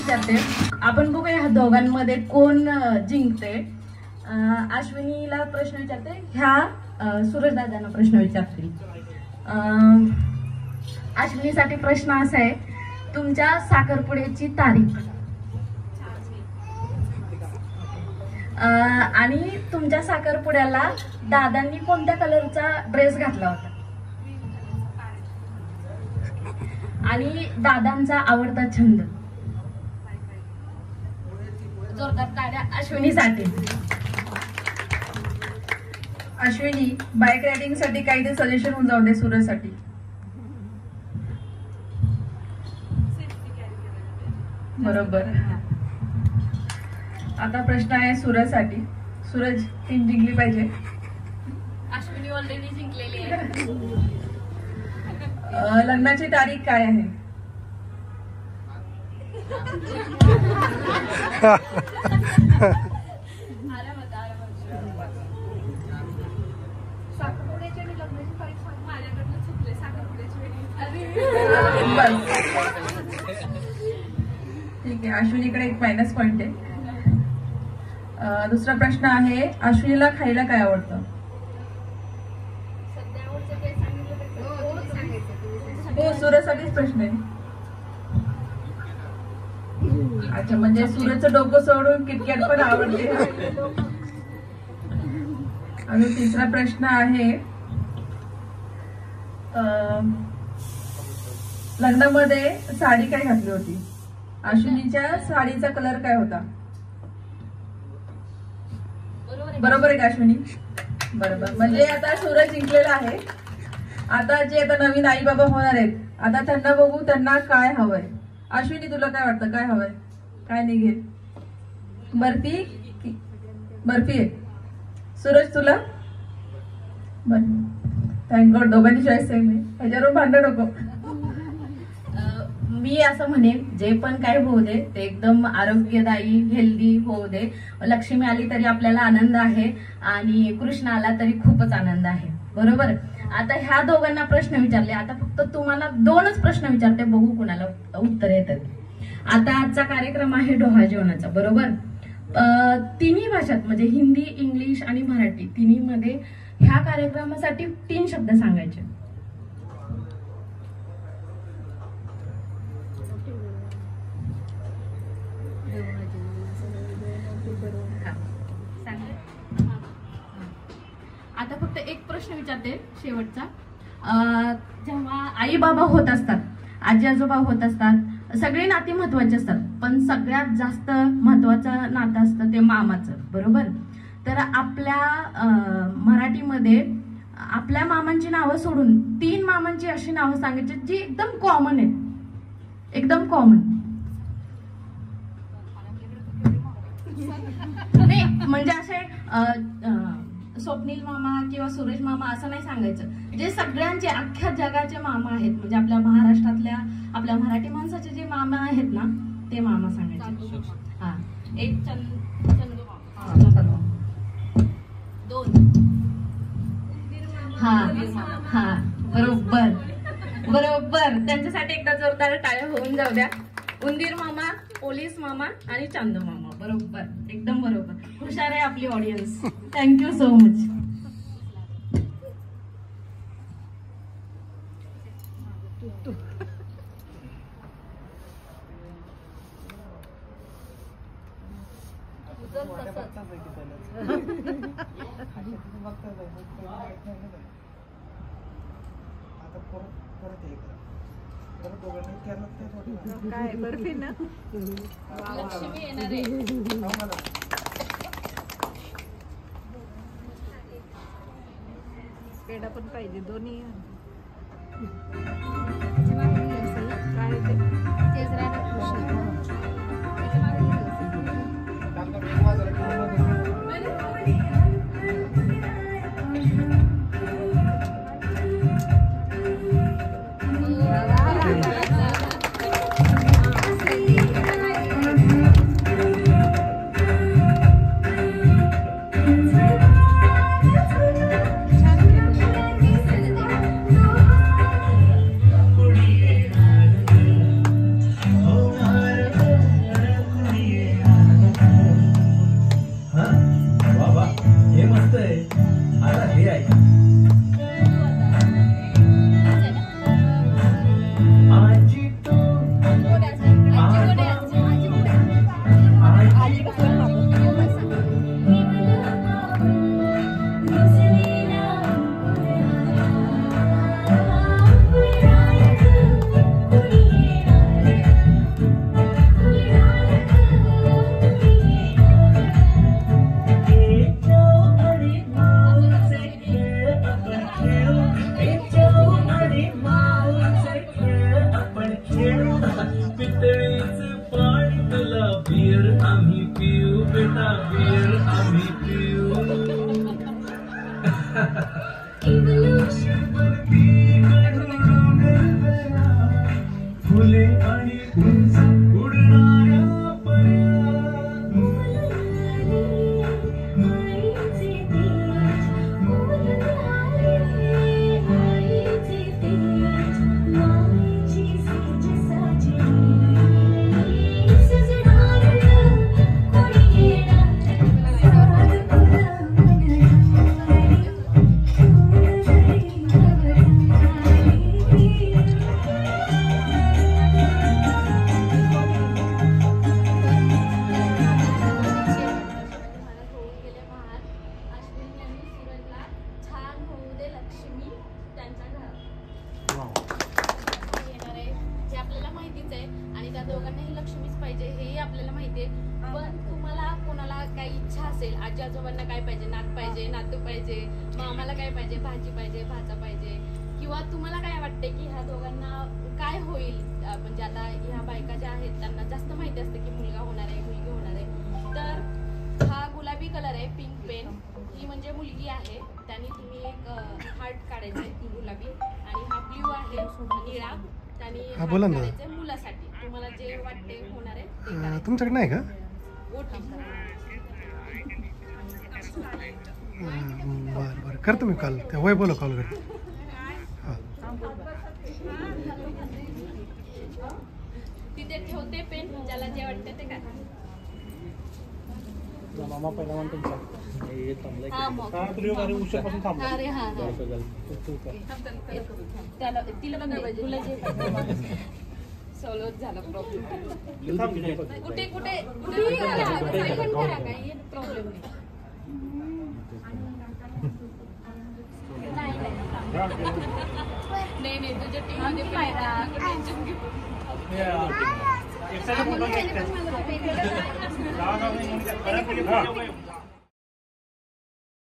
विचारते, आपण बघूया ह्या दोघांमध्ये कोण जिंकते. अश्विनीला प्रश्न विचारते, ह्या सूरज दादांना प्रश्न विचारतील. अश्विनीसाठी प्रश्न असा आहे, तुमच्या साखरपुड्याची तारीख आणि तुमच्या साखरपुड्याला दादांनी कोणत्या कलरचा ड्रेस घातला होता आणि दादांचा आवडता छंद. जोरदार टाळ्या अश्विनीसाठी. अश्विनी, बाईक रायडिंग साठी काही ते सजेशन होऊन जाऊ दे सूरजसाठी. बरोबर. आता प्रश्न आहे सूरजसाठी. सूरज, टीम जिंकली पाहिजे. अश्विनी ऑलरेडी जिंकलेली आहे. लग्नाची तारीख काय आहे? ठीक आहे, अश्विनीकडे एक मायनस पॉइंट आहे. दुसरा प्रश्न आहे, अश्विनीला खायला काय आवडतं? हो, सूरजसाठीच प्रश्न आहे. अच्छा, म्हणजे सूरजचं डोकं सोडून किटकॅट पण आवडते. आणि तिसरा प्रश्न आहे, लग्नामध्ये साडी काय घातली होती? अश्विनीच्या साडीचा कलर काय होता? बरोबर आहे का अश्विनी? बरोबर. म्हणजे आता सूरज जिंकलेला आहे. आता जे आता नवीन आई बाबा होणार आहेत, आता त्यांना बघू त्यांना काय हवंय. अश्विनी, तुला काय वाटतं, काय हवंय, काय निघेल? बर्फी? बर्फी आहे. सूरज, तुला? थँक गॉड, दोघांची चॉईस सेम आहे. ह्याच्यावर भांडण नको. मी असं म्हणेन, जे पण काय होऊ दे ते एकदम आरोग्यदायी हेल्दी होऊ दे. लक्ष्मी आली तरी आपल्याला आनंद आहे आणि कृष्ण आला तरी खूपच आनंद आहे. बरोबर. आता ह्या दोघांना प्रश्न विचारले, आता फक्त तुम्हाला 2च प्रश्न विचारते, बघू कुणाला उत्तर येतात. आता आजचा कार्यक्रम आहे डोहा जेवणाचा. बरोबर. तिन्ही भाषात म्हणजे हिंदी, इंग्लिश आणि मराठी तिन्ही मध्ये ह्या कार्यक्रमासाठी 3 शब्द सांगायचे. आता फक्त एक प्रश्न विचारते शेवटचा. जेव्हा आई बाबा होत असतात, आजी आजोबा होत असतात, सगळे नाती महत्वाचे असतात, पण सगळ्यात जास्त महत्वाचं नातं असतं ते मामाचं. बरोबर. तर आपल्या मराठीमध्ये आपल्या मामांची नावं सोडून 3 मामांची अशी नावं सांगायची जी एकदम कॉमन आहेत, एकदम कॉमन. नाही म्हणजे असे स्वप्नील मामा किंवा सुरेश मामा असं नाही सांगायचं. जे सगळ्यांचे अख्ख्या जगाचे मामा आहेत, म्हणजे आपल्या महाराष्ट्रातल्या आपल्या मराठी माणसाचे जे मामा आहेत ना, ते मामा सांगायचे. हा, एक चंदू मामा, 2. हा हा, बरोबर बरोबर. त्यांच्यासाठी एकदा जोरदार टाळ्या होऊन जाऊ द्या. उंदीर मामा, पोलीस मामा आणि चांदू मामा. बरोबर, एकदम बरोबर. हुशार आहे आपली ऑडियन्स. Thank you so much. काय बर्फी ना, लक्ष्मी येणार आहे. पेढा पण पाहिजे, दोन्ही. फुले आणि उंच उडणाऱ्या पर्या दोघांनाही लक्ष्मीच पाहिजे हेही आपल्याला माहितीये. पण तुम्हाला कोणाला काही इच्छा असेल, आजी आजोबांना काय पाहिजे, नात पाहिजे, नातू पाहिजे, मामाला काय पाहिजे, भाजी पाहिजे, भाचा पाहिजे, किंवा तुम्हाला काय वाटते की ह्या दोघांना काय होईल. म्हणजे आता ह्या बायका ज्या आहेत त्यांना जास्त माहिती असते की मुलगा होणार आहे, मुलगी होणार आहे. तर हा गुलाबी कलर आहे, पिंक पेन, ही म्हणजे मुलगी आहे. त्याने तुम्ही एक हार्ट काढायचा आहे गुलाबी, आणि हा ब्ल्यू आहे निळा, त्याने हार्ट काढायचे मुलासाठी. तुम्हाला जे वाटते होणार आहे ते करा. तुमच्याकडे नाही का? बरं बरं, करतो मी कॉल. त्या वैभवला कॉल करतो. तिथे ठेवते पेन, ज्याला जे वाटते ते करा. मामा पहिला म्हणतो अरे हा त्याला तिला पण तुला जे सॉल्व्ह झाला प्रॉब्लेम. कुठे कुठे कुठे करा काही प्रॉब्लेम नाही. नाही तुझ्या टीम मध्ये टेन्शन घेऊ.